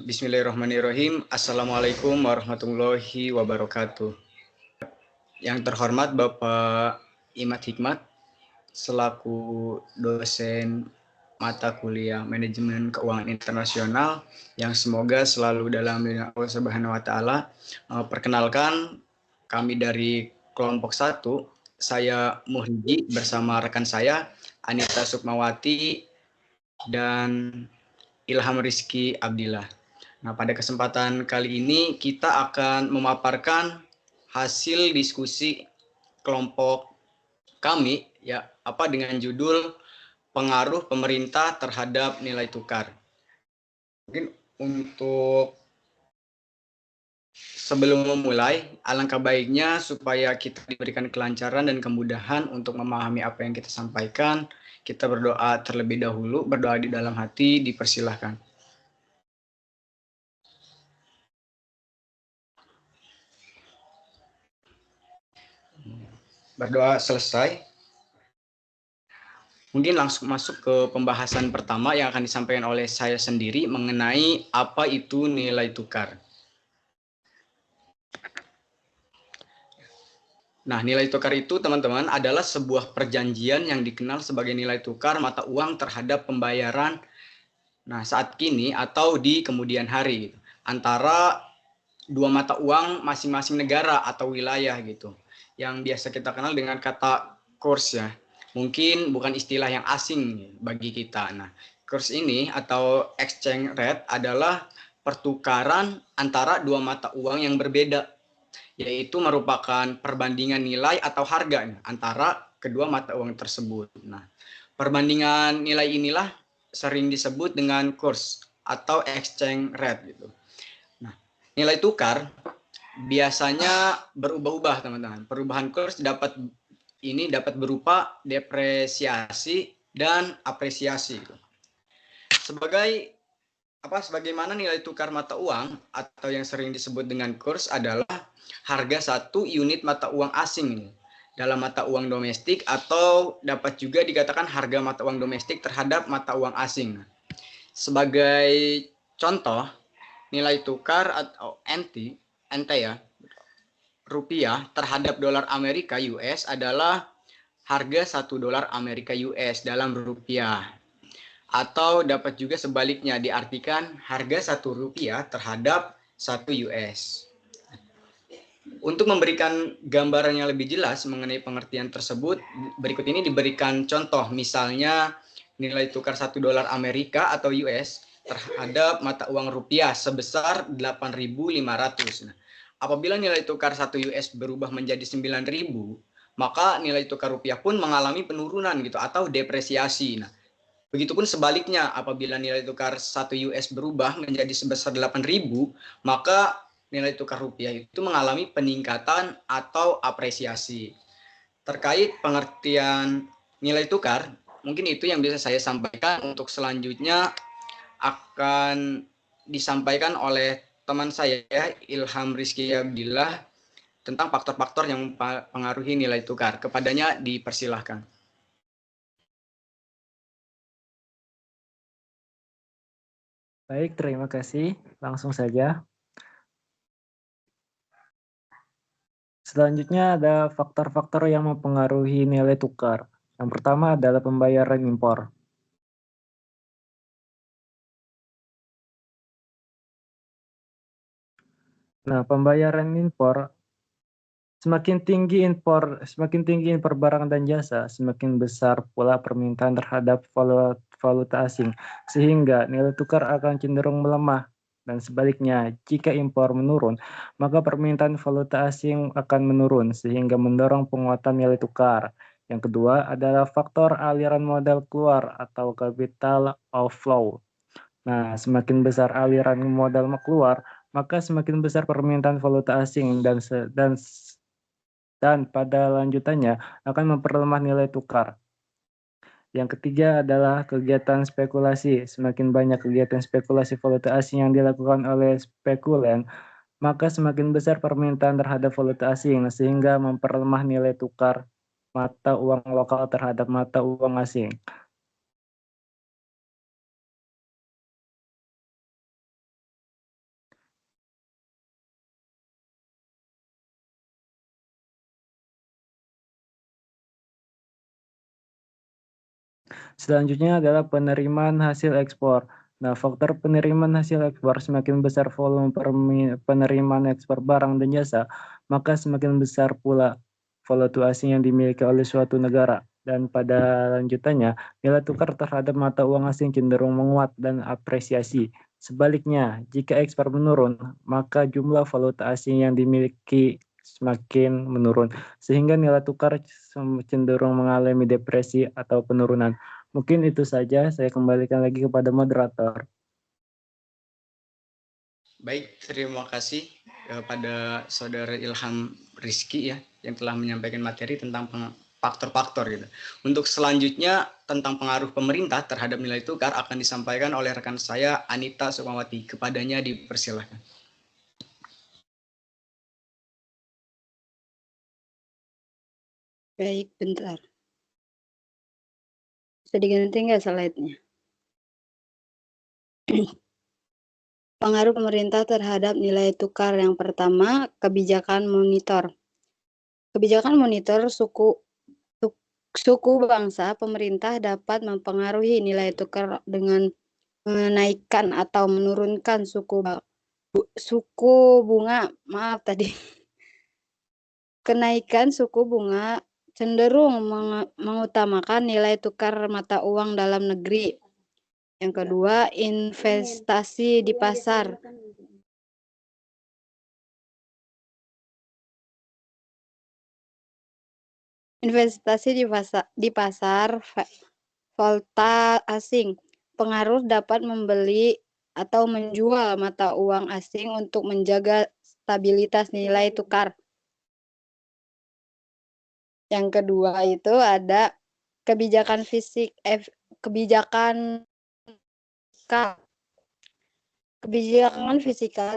Bismillahirrahmanirrahim. Assalamualaikum warahmatullahi wabarakatuh. Yang terhormat Bapak Imad Hikmat selaku dosen mata kuliah Manajemen Keuangan Internasional yang semoga selalu dalam lindungan Allah Subhanahu wa taala. Perkenalkan, kami dari kelompok 1, saya Muhyiddin bersama rekan saya Anita Sukmawati dan Ilham Rizky Abdillah. Nah, pada kesempatan kali ini kita akan memaparkan hasil diskusi kelompok kami ya, dengan judul pengaruh pemerintah terhadap nilai tukar. Mungkin untuk sebelum memulai, alangkah baiknya supaya kita diberikan kelancaran dan kemudahan untuk memahami apa yang kita sampaikan. Kita berdoa terlebih dahulu, berdoa di dalam hati, dipersilahkan. Berdoa selesai, mungkin langsung masuk ke pembahasan pertama yang akan disampaikan oleh saya sendiri mengenai apa itu nilai tukar. Nah, nilai tukar itu teman-teman adalah sebuah perjanjian yang dikenal sebagai nilai tukar mata uang terhadap pembayaran saat kini atau di kemudian hari antara dua mata uang masing-masing negara atau wilayah gitu. Yang biasa kita kenal dengan kata kurs ya. Mungkin bukan istilah yang asing bagi kita. Nah, kurs ini atau exchange rate adalah pertukaran antara dua mata uang yang berbeda, yaitu merupakan perbandingan nilai atau harga antara kedua mata uang tersebut. Nah, perbandingan nilai inilah sering disebut dengan kurs atau exchange rate gitu. Nah, nilai tukar biasanya berubah-ubah teman-teman. Perubahan kurs dapat berupa depresiasi dan apresiasi. Sebagaimana nilai tukar mata uang atau yang sering disebut dengan kurs adalah harga satu unit mata uang asing dalam mata uang domestik, atau dapat juga dikatakan harga mata uang domestik terhadap mata uang asing. Sebagai contoh, nilai tukar atau NT ya, rupiah terhadap dolar Amerika US adalah harga 1 dolar Amerika US dalam rupiah. Atau dapat juga sebaliknya diartikan harga 1 rupiah terhadap 1 US. Untuk memberikan gambaran yang lebih jelas mengenai pengertian tersebut, berikut ini diberikan contoh, misalnya nilai tukar 1 dolar Amerika atau US terhadap mata uang rupiah sebesar 8.500. Nah, apabila nilai tukar 1 US berubah menjadi 9.000, maka nilai tukar rupiah pun mengalami penurunan gitu atau depresiasi. Nah, begitupun sebaliknya, apabila nilai tukar 1 US berubah menjadi sebesar 8.000, maka nilai tukar rupiah itu mengalami peningkatan atau apresiasi. Terkait pengertian nilai tukar, mungkin itu yang bisa saya sampaikan. Untuk selanjutnya akan disampaikan oleh teman saya Ilham Rizky Abdillah tentang faktor-faktor yang mempengaruhi nilai tukar. Kepadanya dipersilahkan. Baik, terima kasih. Langsung saja. Selanjutnya ada faktor-faktor yang mempengaruhi nilai tukar. Yang pertama adalah pembayaran impor. Nah, pembayaran impor semakin tinggi impor barang dan jasa, semakin besar pula permintaan terhadap valuta asing, sehingga nilai tukar akan cenderung melemah. Dan sebaliknya, jika impor menurun, maka permintaan valuta asing akan menurun, sehingga mendorong penguatan nilai tukar. Yang kedua adalah faktor aliran modal keluar atau capital outflow. Nah, semakin besar aliran modal keluar, maka semakin besar permintaan valuta asing dan pada lanjutannya akan memperlemah nilai tukar. Yang ketiga adalah kegiatan spekulasi. Semakin banyak kegiatan spekulasi valuta asing yang dilakukan oleh spekulan, maka semakin besar permintaan terhadap valuta asing sehingga memperlemah nilai tukar mata uang lokal terhadap mata uang asing. Selanjutnya adalah penerimaan hasil ekspor. Nah, faktor penerimaan hasil ekspor semakin besar volume penerimaan ekspor barang dan jasa, maka semakin besar pula valuta asing yang dimiliki oleh suatu negara. Dan pada lanjutannya, nilai tukar terhadap mata uang asing cenderung menguat dan apresiasi. Sebaliknya, jika ekspor menurun, maka jumlah valuta asing yang dimiliki semakin menurun, sehingga nilai tukar cenderung mengalami depresi atau penurunan. Mungkin itu saja, saya kembalikan lagi kepada moderator. Baik, terima kasih kepada Saudara Ilham Rizky ya, yang telah menyampaikan materi tentang faktor-faktor gitu. Untuk selanjutnya tentang pengaruh pemerintah terhadap nilai tukar akan disampaikan oleh rekan saya Anita Sukmawati. Kepadanya dipersilahkan. Baik, bentar. Bisa diganti nggak slide-nya? Pengaruh pemerintah terhadap nilai tukar. Yang pertama, kebijakan monitor. Kebijakan monitor suku bangsa pemerintah dapat mempengaruhi nilai tukar dengan menaikkan atau menurunkan suku bunga. Maaf tadi. Kenaikan suku bunga cenderung mengutamakan nilai tukar mata uang dalam negeri. Yang kedua, investasi di pasar. Investasi di pasar valuta asing. Pengaruh dapat membeli atau menjual mata uang asing untuk menjaga stabilitas nilai tukar. Yang kedua itu ada kebijakan kebijakan fiskal,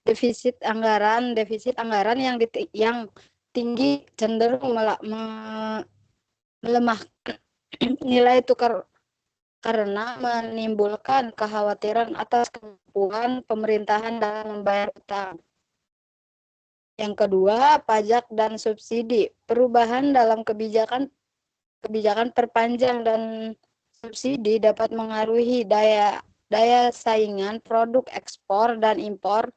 defisit anggaran yang tinggi cenderung melemahkan nilai tukar karena menimbulkan kekhawatiran atas kemampuan pemerintahan dalam membayar utang. Yang kedua, pajak dan subsidi. Perubahan dalam kebijakan perpanjang dan subsidi dapat mengaruhi daya saingan produk ekspor dan impor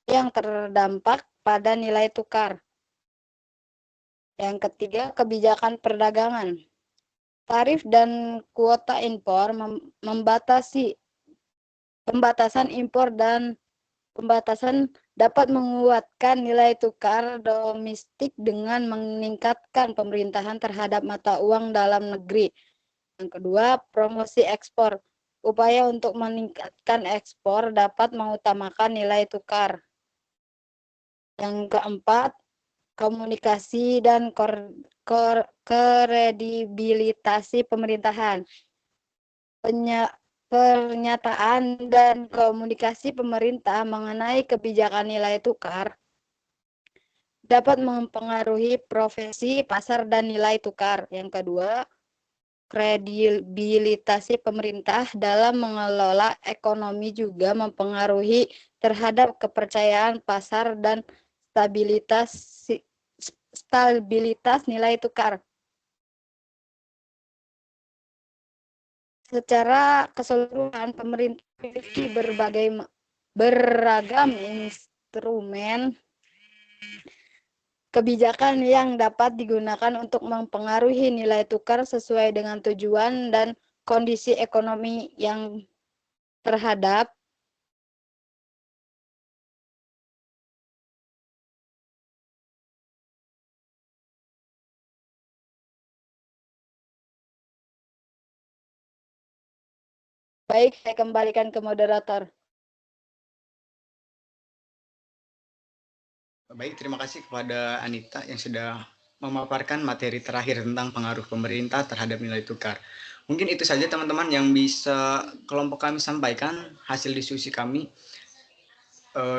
yang terdampak pada nilai tukar. Yang ketiga, kebijakan perdagangan. Tarif dan kuota impor pembatasan impor dan pembatasan dapat menguatkan nilai tukar domestik dengan meningkatkan pemerintahan terhadap mata uang dalam negeri. Yang kedua, promosi ekspor. Upaya untuk meningkatkan ekspor dapat mengutamakan nilai tukar. Yang keempat, komunikasi dan kredibilitasi pemerintahan. Pernyataan dan komunikasi pemerintah mengenai kebijakan nilai tukar dapat mempengaruhi profesi pasar dan nilai tukar. Yang kedua, kredibilitasi pemerintah dalam mengelola ekonomi juga mempengaruhi terhadap kepercayaan pasar dan stabilitas nilai tukar. Secara keseluruhan, pemerintah memiliki beragam instrumen kebijakan yang dapat digunakan untuk mempengaruhi nilai tukar sesuai dengan tujuan dan kondisi ekonomi yang terhadap. Baik, saya kembalikan ke moderator. Baik, terima kasih kepada Anita yang sudah memaparkan materi terakhir tentang pengaruh pemerintah terhadap nilai tukar. Mungkin itu saja teman-teman yang bisa kelompok kami sampaikan hasil diskusi kami.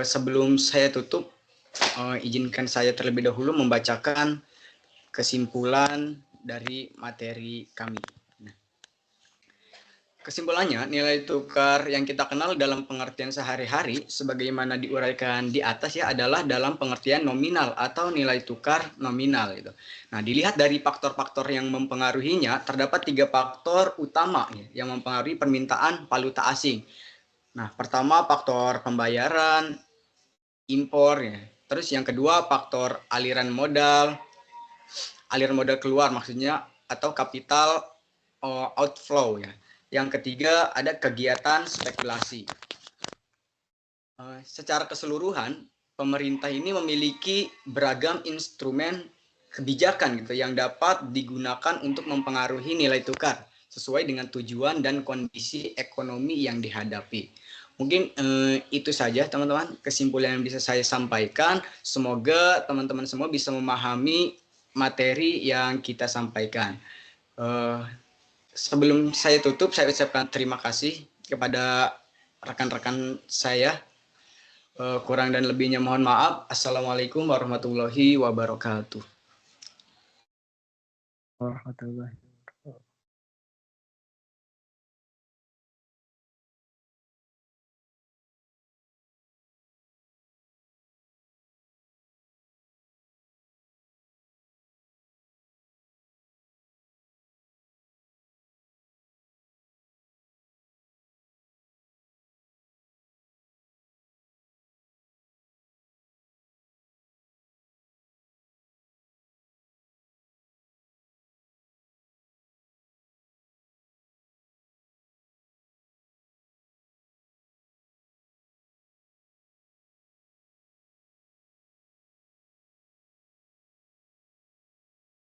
Sebelum saya tutup, izinkan saya terlebih dahulu membacakan kesimpulan dari materi kami. Kesimpulannya, nilai tukar yang kita kenal dalam pengertian sehari-hari sebagaimana diuraikan di atas ya adalah dalam pengertian nominal atau nilai tukar nominal gitu. Nah, dilihat dari faktor-faktor yang mempengaruhinya, terdapat 3 faktor utama ya, yang mempengaruhi permintaan valuta asing. Nah, pertama faktor pembayaran, impor ya. Terus yang kedua faktor aliran modal keluar maksudnya atau capital outflow ya. Yang ketiga ada kegiatan spekulasi. Secara keseluruhan, pemerintah ini memiliki beragam instrumen kebijakan gitu yang dapat digunakan untuk mempengaruhi nilai tukar sesuai dengan tujuan dan kondisi ekonomi yang dihadapi. Mungkin itu saja teman-teman kesimpulan yang bisa saya sampaikan. Semoga teman-teman semua bisa memahami materi yang kita sampaikan. Sebelum saya tutup, saya ucapkan terima kasih kepada rekan-rekan saya. Kurang dan lebihnya mohon maaf. Assalamualaikum warahmatullahi wabarakatuh. Warahmatullahi